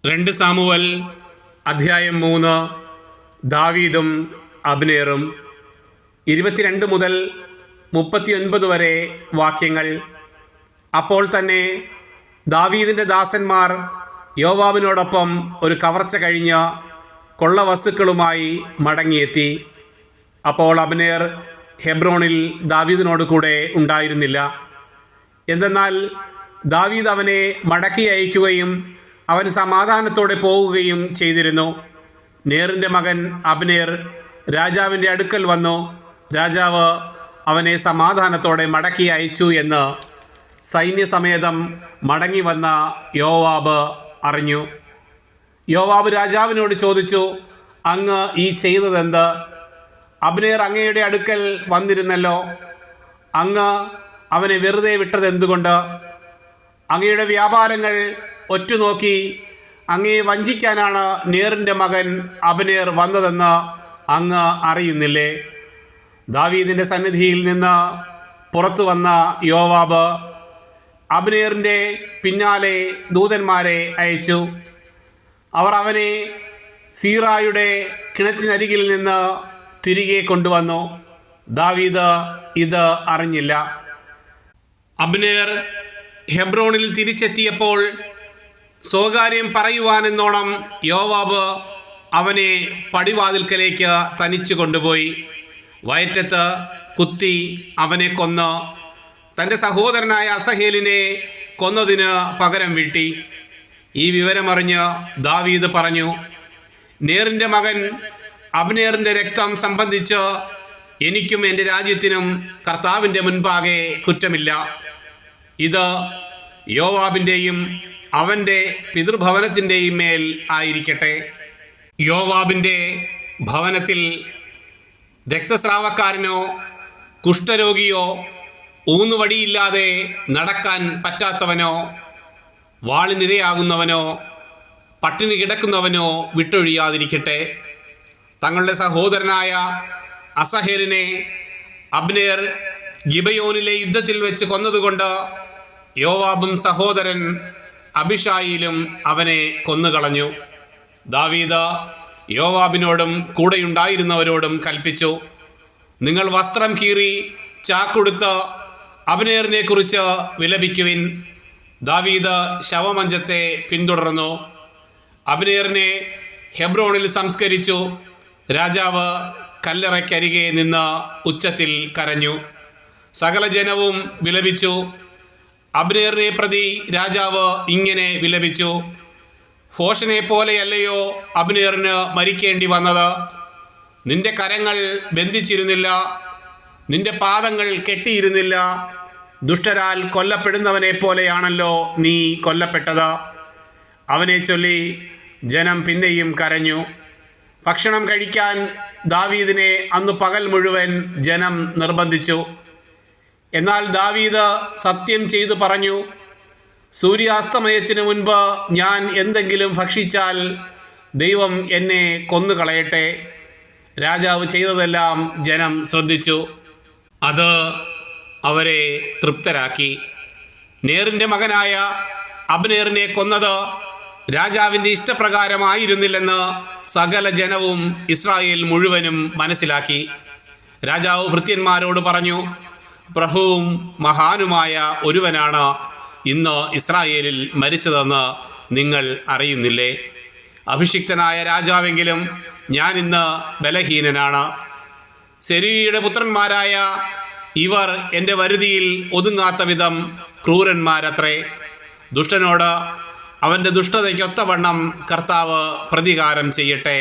2 Samuel അധ്യായം 3. ദാവീദും അബ്നേറും. 22 മുതൽ 39 വരെ വാക്യങ്ങൾ. അപ്പോൾ തന്നെ ദാവീദിൻ്റെ ദാസന്മാർ യോവാബിനോടൊപ്പം ഒരു കവർച്ച കഴിഞ്ഞ് കൊള്ളവസ്തുക്കളുമായി മടങ്ങിയെത്തി. അപ്പോൾ അബ്നേർ ഹെബ്രോണിൽ ദാവീദിനോട് കൂടെ ഉണ്ടായിരുന്നില്ല. എന്തെന്നാൽ ദാവീദ് അവനെ മടക്കി അയക്കുകയും അവൻ സമാധാനത്തോടെ പോവുകയും ചെയ്തിരുന്നു. നേറിൻ്റെ മകൻ അബ്നേർ രാജാവിൻ്റെ അടുക്കൽ വന്നു. രാജാവ് അവനെ സമാധാനത്തോടെ മടക്കി അയച്ചു എന്ന് സൈന്യസമേതം മടങ്ങി വന്ന യോവാബ് അറിഞ്ഞു. യോവാബ് രാജാവിനോട് ചോദിച്ചു, അങ്ങ് ഈ ചെയ്തതെന്ത്? അബ്നേർ അങ്ങയുടെ അടുക്കൽ വന്നിരുന്നല്ലോ, അങ്ങ് അവനെ വെറുതെ വിട്ടതെന്തുകൊണ്ട്? അങ്ങയുടെ വ്യാപാരങ്ങൾ ഒറ്റുനോക്കി അങ്ങയെ വഞ്ചിക്കാനാണ് നേറിൻ്റെ മകൻ അബ്നേർ വന്നതെന്ന് അങ്ങ് അറിയുന്നില്ലേ? ദാവീദിൻ്റെ സന്നിധിയിൽ നിന്ന് പുറത്തു വന്ന യോവാബ് അബ്നേറിൻ്റെ പിന്നാലെ ദൂതന്മാരെ അയച്ചു. അവർ അവനെ സീറായുടെ കിണറ്റിനരികിൽ നിന്ന് തിരികെ കൊണ്ടുവന്നു. ദാവീദ് ഇത് അറിഞ്ഞില്ല. അബ്നേർ ഹെബ്രോണിൽ തിരിച്ചെത്തിയപ്പോൾ സ്വകാര്യം പറയുവാനെന്നോണം യോവാബ് അവനെ പടിവാതിൽക്കലേക്ക് തനിച്ചു കൊണ്ടുപോയി വയറ്റത്ത് കുത്തി അവനെ കൊന്ന് തൻ്റെ സഹോദരനായ അസഹേലിനെ കൊന്നതിന് പകരം വീട്ടി. ഈ വിവരമറിഞ്ഞ് ദാവീദ് പറഞ്ഞു, നേറിൻ്റെ മകൻ അബ്നേറിൻ്റെ രക്തം സംബന്ധിച്ച് എനിക്കും എൻ്റെ രാജ്യത്തിനും കർത്താവിൻ്റെ മുൻപാകെ കുറ്റമില്ല. ഇത് യോവാബിൻ്റെയും അവൻ്റെ പിതൃഭവനത്തിൻ്റെയും മേൽ ആയിരിക്കട്ടെ. യോവാബിൻ്റെ ഭവനത്തിൽ രക്തസ്രാവക്കാരനോ കുഷ്ഠരോഗിയോ ഊന്നുവടിയില്ലാതെ നടക്കാൻ പറ്റാത്തവനോ വാളിനിരയാകുന്നവനോ പട്ടിണി കിടക്കുന്നവനോ വിട്ടൊഴിയാതിരിക്കട്ടെ. തങ്ങളുടെ സഹോദരനായ അസഹേലിനെ അബ്നേർ ഗിബയോനിലെ യുദ്ധത്തിൽ വെച്ച് കൊന്നതുകൊണ്ട് യോവാബും സഹോദരൻ അബിഷായിലും അവനെ കൊന്നുകളഞ്ഞു. ദാവീദ് യോവാബിനോടും കൂടെയുണ്ടായിരുന്നവരോടും കൽപ്പിച്ചു, നിങ്ങൾ വസ്ത്രം കീറി ചാക്കൊടുത്ത് അബ്നേറിനെ കുറിച്ച് വിലപിക്കുവിൻ. ദാവീദ് ശവമഞ്ചത്തെ പിന്തുടർന്നു. അബ്നേറിനെ ഹെബ്രോണിൽ സംസ്കരിച്ചു. രാജാവ് കല്ലറയ്ക്കരികെ നിന്ന് ഉച്ചത്തിൽ കരഞ്ഞു. സകല ജനവും വിലപിച്ചു. അബ്നേറിനെ പ്രതി രാജാവ് ഇങ്ങനെ വിലപിച്ചു, ഭോഷനെ പോലെയല്ലയോ അബ്നേറിന് മരിക്കേണ്ടി വന്നത്? നിന്റെ കരങ്ങൾ ബന്ധിച്ചിരുന്നില്ല, നിന്റെ പാദങ്ങൾ കെട്ടിയിരുന്നില്ല. ദുഷ്ടരാൽ കൊല്ലപ്പെടുന്നവനെ പോലെയാണല്ലോ നീ കൊല്ലപ്പെട്ടത്. അവനെ ചൊല്ലി ജനം പിന്നെയും കരഞ്ഞു. ഭക്ഷണം കഴിക്കാൻ ദാവീദിനെ അന്ന് പകൽ മുഴുവൻ ജനം നിർബന്ധിച്ചു. എന്നാൽ ദാവീദ് സത്യം ചെയ്തു പറഞ്ഞു, സൂര്യാസ്തമയത്തിനു മുൻപ് ഞാൻ എന്തെങ്കിലും ഭക്ഷിച്ചാൽ ദൈവം എന്നെ കൊന്നുകളയട്ടെ. രാജാവ് ചെയ്തതെല്ലാം ജനം ശ്രദ്ധിച്ചു. അത് അവരെ തൃപ്തരാക്കി. നേറിൻ്റെ മകനായ അബ്നേറിനെ കൊന്നത് രാജാവിൻ്റെ ഇഷ്ടപ്രകാരമായിരുന്നില്ലെന്ന് സകല ജനവും ഇസ്രായേൽ മുഴുവനും മനസ്സിലാക്കി. രാജാവ് ഭൃത്യന്മാരോട് പറഞ്ഞു, പ്രഭുവും മഹാനുമായ ഒരുവനാണ് ഇന്ന് ഇസ്രായേലിൽ മരിച്ചതെന്ന് നിങ്ങൾ അറിയുന്നില്ലേ? അഭിഷിക്തനായ രാജാവെങ്കിലും ഞാൻ ഇന്ന് ബലഹീനനാണ്. സെരൂയയുടെ പുത്രന്മാരായ ഇവർ എൻ്റെ വരുതിയിൽ ഒതുങ്ങാത്ത വിധം ക്രൂരന്മാരത്രേ. ദുഷ്ടനോട് അവൻ്റെ ദുഷ്ടതയ്ക്കൊത്തവണ്ണം കർത്താവ് പ്രതികാരം ചെയ്യട്ടെ.